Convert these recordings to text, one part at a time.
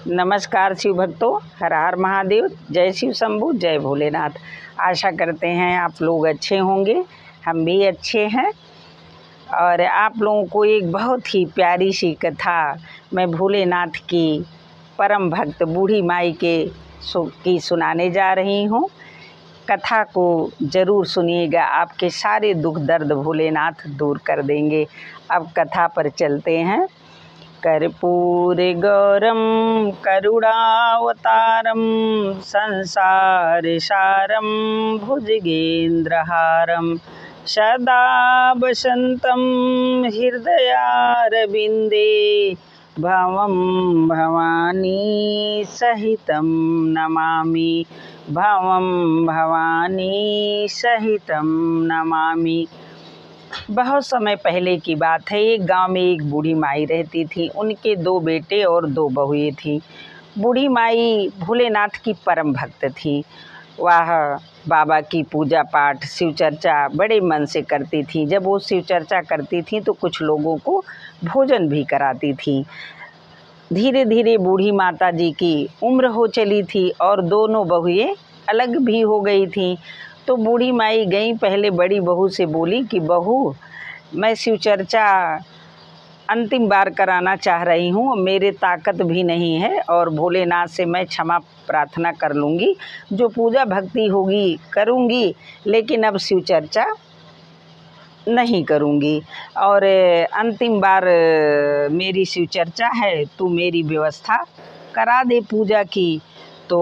नमस्कार शिव भक्तों, हर हर महादेव, जय शिव शंभू, जय भोलेनाथ। आशा करते हैं आप लोग अच्छे होंगे, हम भी अच्छे हैं। और आप लोगों को एक बहुत ही प्यारी सी कथा मैं भोलेनाथ की परम भक्त बूढ़ी माई की सुनाने जा रही हूँ। कथा को ज़रूर सुनिएगा, आपके सारे दुख दर्द भोलेनाथ दूर कर देंगे। अब कथा पर चलते हैं। कर्पूरे गौरम करुणावतारम संसार सारम भुजगेन्द्रहारम सदा वसंतं हृदयारविंदे भवं भवानी सहितं नमामि, भवं भवानी सहितं नमामि। बहुत समय पहले की बात है। एक गांव में एक बूढ़ी माई रहती थी। उनके 2 बेटे और 2 बहुएं थी। बूढ़ी माई भोलेनाथ की परम भक्त थी। वह बाबा की पूजा पाठ शिव चर्चा बड़े मन से करती थी। जब वो शिव चर्चा करती थी तो कुछ लोगों को भोजन भी कराती थी। धीरे धीरे बूढ़ी माता जी की उम्र हो चली थी और दोनों बहुएं अलग भी हो गई थी। तो बूढ़ी माई गई, पहले बड़ी बहू से बोली कि बहू, मैं शिव चर्चा अंतिम बार कराना चाह रही हूँ, मेरे ताकत भी नहीं है और भोलेनाथ से मैं क्षमा प्रार्थना कर लूँगी, जो पूजा भक्ति होगी करूँगी, लेकिन अब शिव चर्चा नहीं करूँगी और अंतिम बार मेरी शिव चर्चा है, तू मेरी व्यवस्था करा दे पूजा की। तो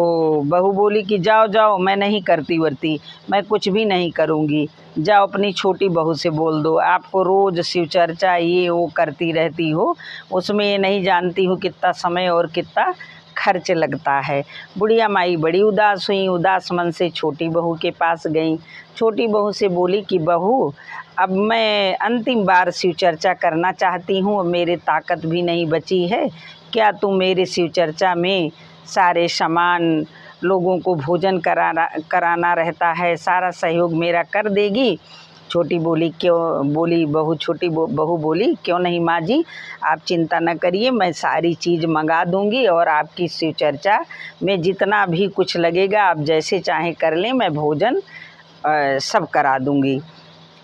बहू बोली कि जाओ जाओ, मैं नहीं करती वर्ती, मैं कुछ भी नहीं करूँगी। जाओ अपनी छोटी बहू से बोल दो, आपको रोज़ शिव चर्चा ये वो करती रहती हो, उसमें ये नहीं जानती हूँ कितना समय और कितना खर्च लगता है। बुढ़िया माई बड़ी उदास हुई। उदास मन से छोटी बहू के पास गई। छोटी बहू से बोली कि बहू, अब मैं अंतिम बार शिव चर्चा करना चाहती हूँ, मेरे ताकत भी नहीं बची है, क्या तुम मेरे शिव चर्चा में सारे सामान, लोगों को भोजन कराना रहता है, सारा सहयोग मेरा कर देगी? छोटी बोली क्यों बोली बहू छोटी बहू बोली क्यों नहीं माँ जी, आप चिंता न करिए, मैं सारी चीज़ मंगा दूंगी और आपकी शिव चर्चा में जितना भी कुछ लगेगा आप जैसे चाहें कर लें, मैं भोजन सब करा दूंगी।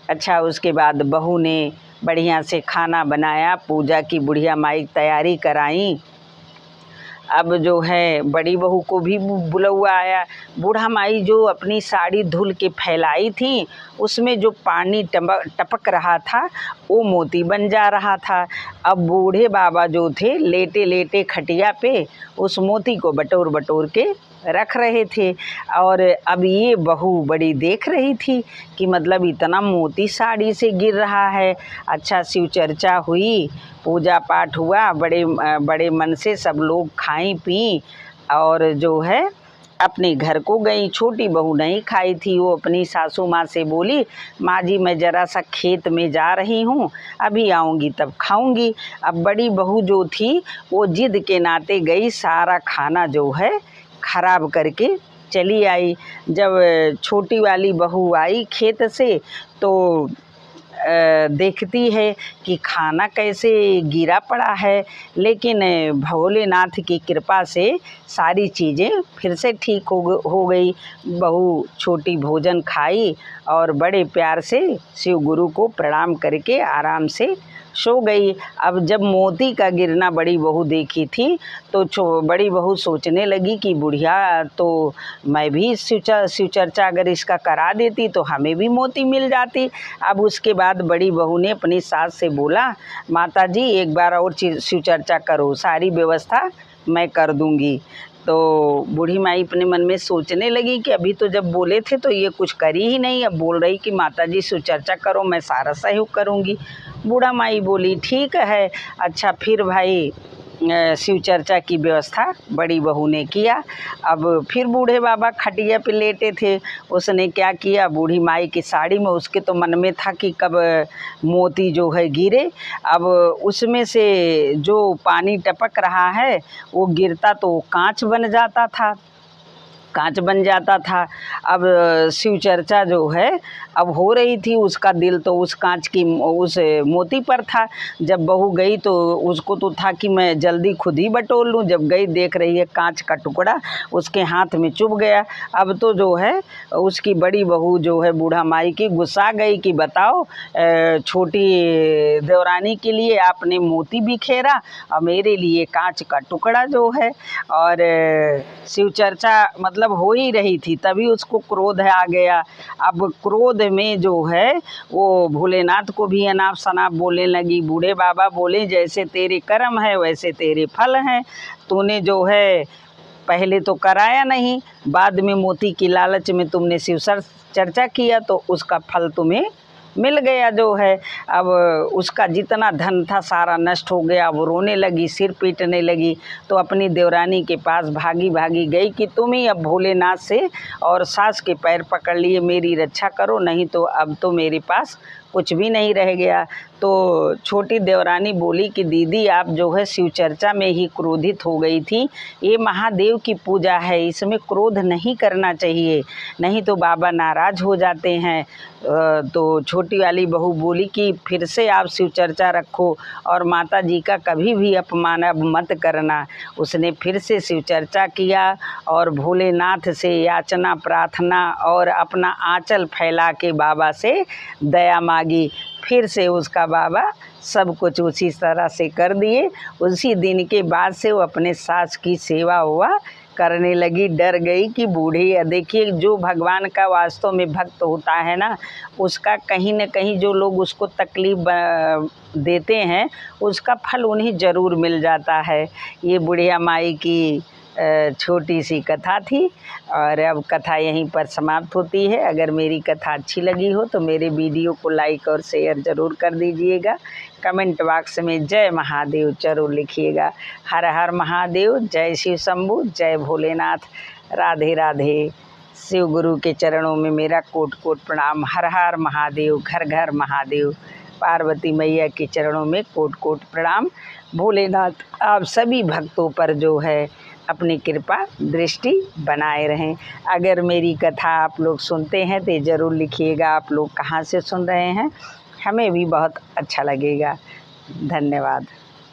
अच्छा, उसके बाद बहू ने बढ़िया से खाना बनाया, पूजा की बुढ़िया माई तैयारी कराई। अब जो है बड़ी बहू को भी बुलौआ आया। बूढ़ा माई जो अपनी साड़ी धुल के फैलाई थी, उसमें जो पानी टपक रहा था वो मोती बन जा रहा था। अब बूढ़े बाबा जो थे लेटे लेटे खटिया पे उस मोती को बटोर बटोर के रख रहे थे और अब ये बहू बड़ी देख रही थी कि मतलब इतना मोती साड़ी से गिर रहा है। अच्छा, शिव चर्चा हुई, पूजा पाठ हुआ, बड़े मन से सब लोग खाई पी और जो है अपने घर को गई। छोटी बहू नहीं खाई थी, वो अपनी सासू माँ से बोली, माँ जी मैं ज़रा सा खेत में जा रही हूँ, अभी आऊँगी तब खाऊँगी। अब बड़ी बहू जो थी वो जिद के नाते गई, सारा खाना जो है खराब करके चली आई। जब छोटी वाली बहू आई खेत से तो देखती है कि खाना कैसे गिरा पड़ा है, लेकिन भोलेनाथ की कृपा से सारी चीज़ें फिर से ठीक हो गई। बहू छोटी भोजन खाई और बड़े प्यार से शिव गुरु को प्रणाम करके आराम से सो गई। अब जब मोती का गिरना बड़ी बहू देखी थी तो बड़ी बहू सोचने लगी कि बुढ़िया, तो मैं भी शिव चर्चा अगर इसका करा देती तो हमें भी मोती मिल जाती। अब उसके बाद बड़ी बहू ने अपनी सास से बोला, माता जी एक बार और शिव चर्चा करो, सारी व्यवस्था मैं कर दूंगी। तो बूढ़ी माई अपने मन में सोचने लगी कि अभी तो जब बोले थे तो ये कुछ करी ही नहीं, अब बोल रही कि माता जी शिव चर्चा करो, मैं सारा सहयोग करूंगी। बूढ़ा माई बोली ठीक है। अच्छा, फिर भाई शिव चर्चा की व्यवस्था बड़ी बहू ने किया। अब फिर बूढ़े बाबा खटिया पे लेटे थे, उसने क्या किया, बूढ़ी माई की साड़ी में, उसके तो मन में था कि कब मोती जो है गिरे। अब उसमें से जो पानी टपक रहा है वो गिरता तो कांच बन जाता था। कांच बन जाता था। अब शिव चर्चा जो है अब हो रही थी, उसका दिल तो उस कांच की उस मोती पर था। जब बहू गई तो उसको तो था कि मैं जल्दी खुद ही बटोर लूँ। जब गई देख रही है कांच का टुकड़ा उसके हाथ में चुभ गया। अब तो जो है उसकी बड़ी बहू जो है बूढ़ा माई की गुस्सा गई कि बताओ छोटी देवरानी के लिए आपने मोती बिखेरा और मेरे लिए कांच का टुकड़ा जो है। और शिव चर्चा मतलब हो ही रही थी, तभी उसको क्रोध आ गया। अब क्रोध में जो है वो भोलेनाथ को भी अनाप शनाप बोलने लगी। बूढ़े बाबा बोले जैसे तेरे कर्म है वैसे तेरे फल हैं। तूने जो है पहले तो कराया नहीं, बाद में मोती की लालच में तुमने शिव चर्चा किया तो उसका फल तुम्हें मिल गया जो है। अब उसका जितना धन था सारा नष्ट हो गया। वो रोने लगी, सिर पीटने लगी, तो अपनी देवरानी के पास भागी भागी गई कि तुम ही अब भोलेनाथ से और सास के पैर पकड़ लिए मेरी रक्षा करो, नहीं तो अब तो मेरे पास कुछ भी नहीं रह गया। तो छोटी देवरानी बोली कि दीदी आप जो है शिव चर्चा में ही क्रोधित हो गई थी, ये महादेव की पूजा है, इसमें क्रोध नहीं करना चाहिए, नहीं तो बाबा नाराज़ हो जाते हैं। तो छोटी वाली बहू बोली कि फिर से आप शिव चर्चा रखो और माता जी का कभी भी अपमान अब मत करना। उसने फिर से शिव चर्चा किया और भोलेनाथ से याचना प्रार्थना और अपना आंचल फैला के बाबा से दया मांगी। फिर से उसका बाबा सब कुछ उसी तरह से कर दिए। उसी दिन के बाद से वो अपने सास की सेवा हुआ करने लगी। डर गई कि बूढ़ी, देखिए जो भगवान का वास्तव में भक्त होता है ना, उसका कहीं न कहीं जो लोग उसको तकलीफ़ देते हैं उसका फल उन्हें ज़रूर मिल जाता है। ये बुढ़िया माई की छोटी सी कथा थी और अब कथा यहीं पर समाप्त होती है। अगर मेरी कथा अच्छी लगी हो तो मेरे वीडियो को लाइक और शेयर ज़रूर कर दीजिएगा। कमेंट बॉक्स में जय महादेव ज़रूर लिखिएगा। हर हर महादेव, जय शिव शंभू, जय भोलेनाथ, राधे राधे। शिव गुरु के चरणों में मेरा कोट कोट प्रणाम। हर हर महादेव, घर घर महादेव। पार्वती मैया के चरणों में कोट कोट प्रणाम। भोलेनाथ आप सभी भक्तों पर जो है अपनी कृपा दृष्टि बनाए रहें। अगर मेरी कथा आप लोग सुनते हैं तो ज़रूर लिखिएगा आप लोग कहाँ से सुन रहे हैं, हमें भी बहुत अच्छा लगेगा। धन्यवाद।